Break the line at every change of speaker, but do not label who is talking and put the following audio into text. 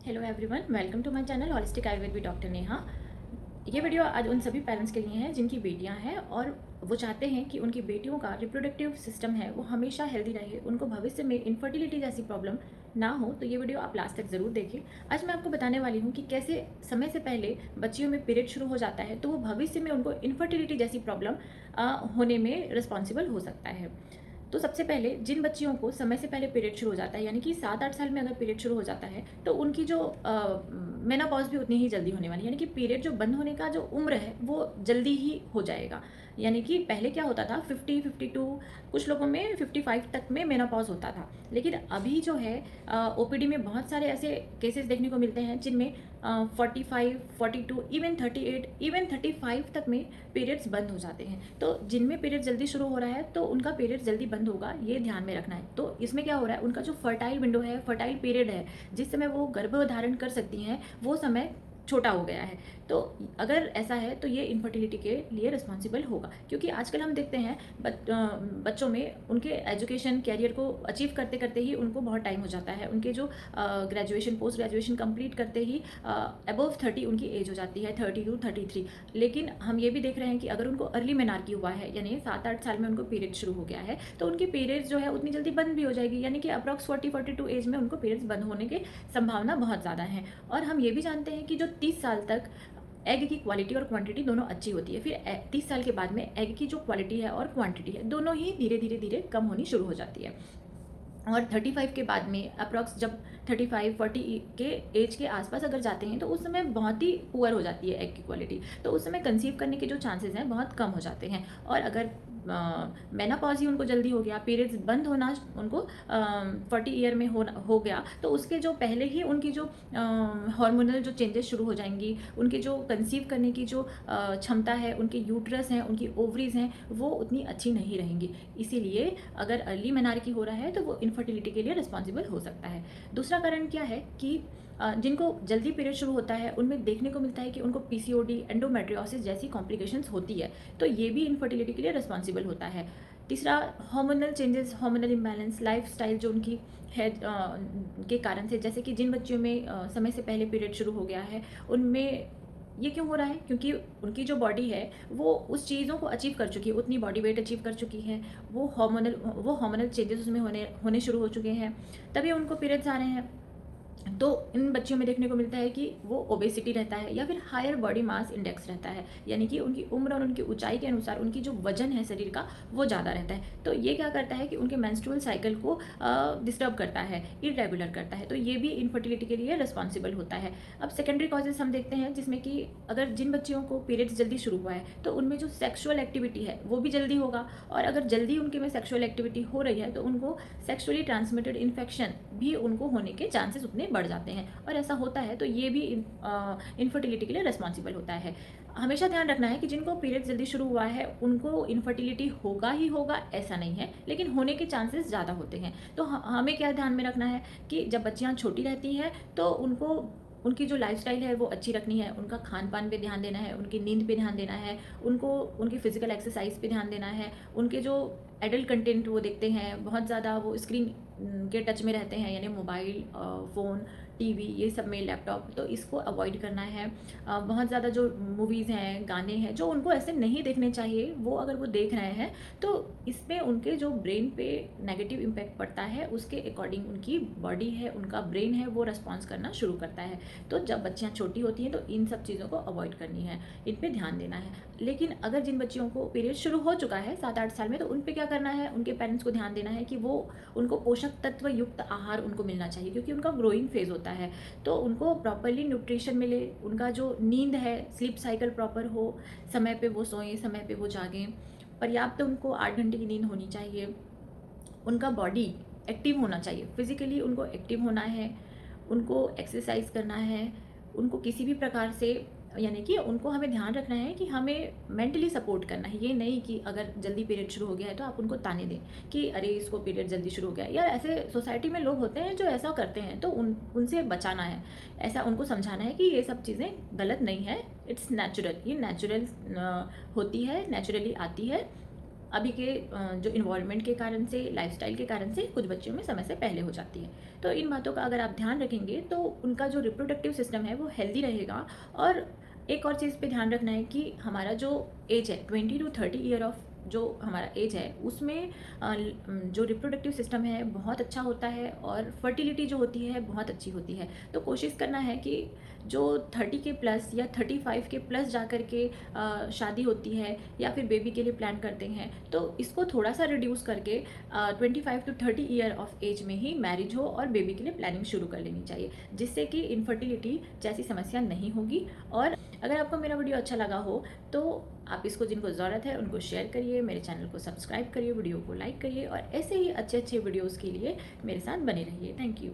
Hello everyone, welcome to my channel holistic Ayurveda with doctor Neha. ये video आज उन सभी पेरेंट्स के लिए है जिनकी बेटियां हैं और वो चाहते हैं कि उनकी बेटियों का रिप्रोडक्टिव सिस्टम है वो हमेशा हेल्दी रहे, उनको भविष्य में इनफर्टिलिटी जैसी प्रॉब्लम ना हो। तो ये वीडियो आप लास्ट तक ज़रूर देखें। आज मैं आपको बताने वाली हूँ कि कैसे समय से पहले बच्चियों में पीरियड शुरू हो जाता है तो वो भविष्य में उनको इनफर्टिलिटी जैसी प्रॉब्लम होने में रिस्पॉन्सिबल हो सकता है। तो सबसे पहले जिन बच्चियों को समय से पहले पीरियड शुरू हो जाता है, यानी कि 7-8 साल में अगर पीरियड शुरू हो जाता है, तो उनकी जो मेनोपॉज भी उतनी ही जल्दी होने वाली है, यानी कि पीरियड जो बंद होने का जो उम्र है वो जल्दी ही हो जाएगा। यानी कि पहले क्या होता था 50-52, कुछ लोगों में 55 तक में मेनोपॉज होता था, लेकिन अभी जो है ओपीडी में बहुत सारे ऐसे केसेस देखने को मिलते हैं जिनमें 45, 42, इवन 38, इवन 35 तक में पीरियड्स बंद हो जाते हैं। तो जिनमें पीरियड जल्दी शुरू हो रहा है तो उनका पीरियड जल्दी बंद होगा, ये ध्यान में रखना है। तो इसमें क्या हो रहा है, उनका जो फर्टाइल विंडो है, फर्टाइल पीरियड है, जिस समय वो गर्भ धारण कर सकती हैं, वो समय छोटा हो गया है। तो अगर ऐसा है तो ये इनफर्टिलिटी के लिए रिस्पॉन्सिबल होगा, क्योंकि आजकल हम देखते हैं बच्चों में उनके एजुकेशन कैरियर को अचीव करते करते ही उनको बहुत टाइम हो जाता है। उनके जो ग्रेजुएशन पोस्ट ग्रेजुएशन कंप्लीट करते ही अबव 30 उनकी एज हो जाती है, 32-33। लेकिन हम ये भी देख रहे हैं कि अगर उनको अर्ली मेनार्की हुआ है, यानी 7-8 साल में उनको पीरियड शुरू हो गया है, तो उनकी पीरियड्स जो है उतनी जल्दी बंद भी हो जाएगी, यानी कि अप्रॉक्स 40-42 एज में उनको पीरियड्स बंद होने की संभावना बहुत ज़्यादा है। और हम ये भी जानते हैं कि जो 30 साल तक एग की क्वालिटी और क्वांटिटी दोनों अच्छी होती है, फिर 30 साल के बाद में एग की जो क्वालिटी है और क्वांटिटी है दोनों ही धीरे धीरे धीरे कम होनी शुरू हो जाती है। और 35 के बाद में अप्रॉक्स जब 35-40 के एज के आसपास अगर जाते हैं तो उस समय बहुत ही पुअर हो जाती है एग की क्वालिटी, तो उस समय कंसीव करने के जो चांसेस हैं बहुत कम हो जाते हैं। और अगर मेनापॉज ही उनको जल्दी हो गया, पीरियड्स बंद होना उनको 40 ईयर में हो गया, तो उसके जो पहले ही उनकी जो हार्मोनल जो चेंजेस शुरू हो जाएंगी, उनकी जो कंसीव करने की जो क्षमता है, उनके यूट्रस हैं, उनकी ओवरीज हैं, वो उतनी अच्छी नहीं रहेंगी। इसीलिए अगर अर्ली मेनार्की हो रहा है तो वो इनफर्टिलिटी के लिए रिस्पॉन्सिबल हो सकता है। दूसरा कारण क्या है कि जिनको जल्दी पीरियड शुरू होता है उनमें देखने को मिलता है कि उनको पीसीओडी, एंडोमेट्रियोसिस जैसी कॉम्प्लिकेशंस होती है, तो ये भी इनफर्टिलिटी के लिए रिस्पॉन्सिबल होता है। तीसरा, hormonal changes, hormonal imbalance, lifestyle जो उनकी है के कारण से, जैसे कि जिन बच्चियों में समय से पहले पीरियड शुरू हो गया है उनमें ये क्यों हो रहा है, क्योंकि उनकी जो बॉडी है वो उस चीज़ों को अचीव कर चुकी है, उतनी बॉडी वेट अचीव कर चुकी है, वो हार्मोनल चेंजेस उसमें होने शुरू हो चुके हैं, तभी उनको पीरियड्स आ रहे हैं। तो इन बच्चियों में देखने को मिलता है कि वो ओबेसिटी रहता है या फिर हायर बॉडी मास इंडेक्स रहता है, यानी कि उनकी उम्र और उनकी ऊंचाई के अनुसार उनकी जो वजन है शरीर का वो ज़्यादा रहता है। तो ये क्या करता है कि उनके मेंस्ट्रुअल साइकिल को डिस्टर्ब करता है, इरेगुलर करता है, तो ये भी इनफर्टिलिटी के लिए रिस्पॉन्सिबल होता है। अब सेकेंडरी कॉजेज हम देखते हैं, जिसमें कि अगर जिन बच्चियों को पीरियड्स जल्दी शुरू हुआ है तो उनमें जो सेक्शुअल एक्टिविटी है वो भी जल्दी होगा, और अगर जल्दी उनके में सेक्शुअल एक्टिविटी हो रही है तो उनको सेक्शुअली ट्रांसमिटेड इन्फेक्शन भी उनको होने के चांसेस उतने बढ़ जाते हैं, और ऐसा होता है तो ये भी इनफर्टिलिटी के लिए रिस्पॉन्सिबल होता है। हमेशा ध्यान रखना है कि जिनको पीरियड जल्दी शुरू हुआ है उनको इनफर्टिलिटी होगा ही होगा ऐसा नहीं है, लेकिन होने के चांसेस ज़्यादा होते हैं। तो हमें क्या ध्यान में रखना है कि जब बच्चियाँ छोटी रहती हैं तो उनको उनकी जो लाइफस्टाइल है वो अच्छी रखनी है, उनका खान पान पे ध्यान देना है, उनकी नींद पे ध्यान देना है, उनको उनकी फिजिकल एक्सरसाइज पे ध्यान देना है, उनके जो एडल्ट कंटेंट वो देखते हैं, बहुत ज़्यादा वो स्क्रीन के टच में रहते हैं, यानी मोबाइल, फ़ोन, टीवी, ये सब में, लैपटॉप, तो इसको अवॉइड करना है। बहुत ज़्यादा जो मूवीज़ हैं, गाने हैं, जो उनको ऐसे नहीं देखने चाहिए, वो अगर वो देख रहे हैं तो इसमें उनके जो ब्रेन पे नेगेटिव इम्पैक्ट पड़ता है, उसके अकॉर्डिंग उनकी बॉडी है, उनका ब्रेन है, वो रिस्पॉन्स करना शुरू करता है। तो जब बच्चियाँ छोटी होती हैं तो इन सब चीज़ों को अवॉइड करनी है, इन पर ध्यान देना है। लेकिन अगर जिन बच्चियों को पीरियड शुरू हो चुका है 7-8 साल में, तो उन पर क्या करना है, उनके पेरेंट्स को ध्यान देना है कि वो उनको पोषक तत्व युक्त आहार उनको मिलना चाहिए, क्योंकि उनका ग्रोइंग फेज होता है, तो उनको प्रॉपरली न्यूट्रिशन मिले, उनका जो नींद है, स्लीप साइकिल प्रॉपर हो, समय पे वो सोएं, समय पे वो जागें, पर्याप्त उनको 8 घंटे की नींद होनी चाहिए, उनका बॉडी एक्टिव होना चाहिए, फिजिकली उनको एक्टिव होना है, उनको एक्सरसाइज करना है, उनको किसी भी प्रकार से, यानी कि उनको हमें ध्यान रखना है कि हमें मेंटली सपोर्ट करना है। ये नहीं कि अगर जल्दी पीरियड शुरू हो गया है तो आप उनको ताने दें कि अरे इसको पीरियड जल्दी शुरू हो गया है, यार ऐसे सोसाइटी में लोग होते हैं जो ऐसा करते हैं, तो उनसे बचाना है। ऐसा उनको समझाना है कि ये सब चीज़ें गलत नहीं है, इट्स नेचुरल, ये नेचुरल होती है, नेचुरली आती है। अभी के जो इन्वायरमेंट के कारण से, लाइफस्टाइल के कारण से कुछ बच्चियों में समय से पहले हो जाती है। तो इन बातों का अगर आप ध्यान रखेंगे तो उनका जो रिप्रोडक्टिव सिस्टम है वो हेल्दी रहेगा। और एक और चीज़ पे ध्यान रखना है कि हमारा जो एज है 20 to 30 ईयर ऑफ जो हमारा एज है उसमें जो रिप्रोडक्टिव सिस्टम है बहुत अच्छा होता है और फर्टिलिटी जो होती है बहुत अच्छी होती है। तो कोशिश करना है कि जो 30 के प्लस या 35 के प्लस जा कर के शादी होती है या फिर बेबी के लिए प्लान करते हैं, तो इसको थोड़ा सा रिड्यूस करके 25 to 30 ईयर ऑफ एज में ही मैरिज हो और बेबी के लिए प्लानिंग शुरू कर लेनी चाहिए, जिससे कि इनफर्टिलिटी जैसी समस्या नहीं होगी। और अगर आपको मेरा वीडियो अच्छा लगा हो तो आप इसको, जिनको ज़रूरत है उनको शेयर करिए, मेरे चैनल को सब्सक्राइब करिए, वीडियो को लाइक करिए और ऐसे ही अच्छे अच्छे वीडियोज़ के लिए मेरे साथ बने रहिए। Thank you.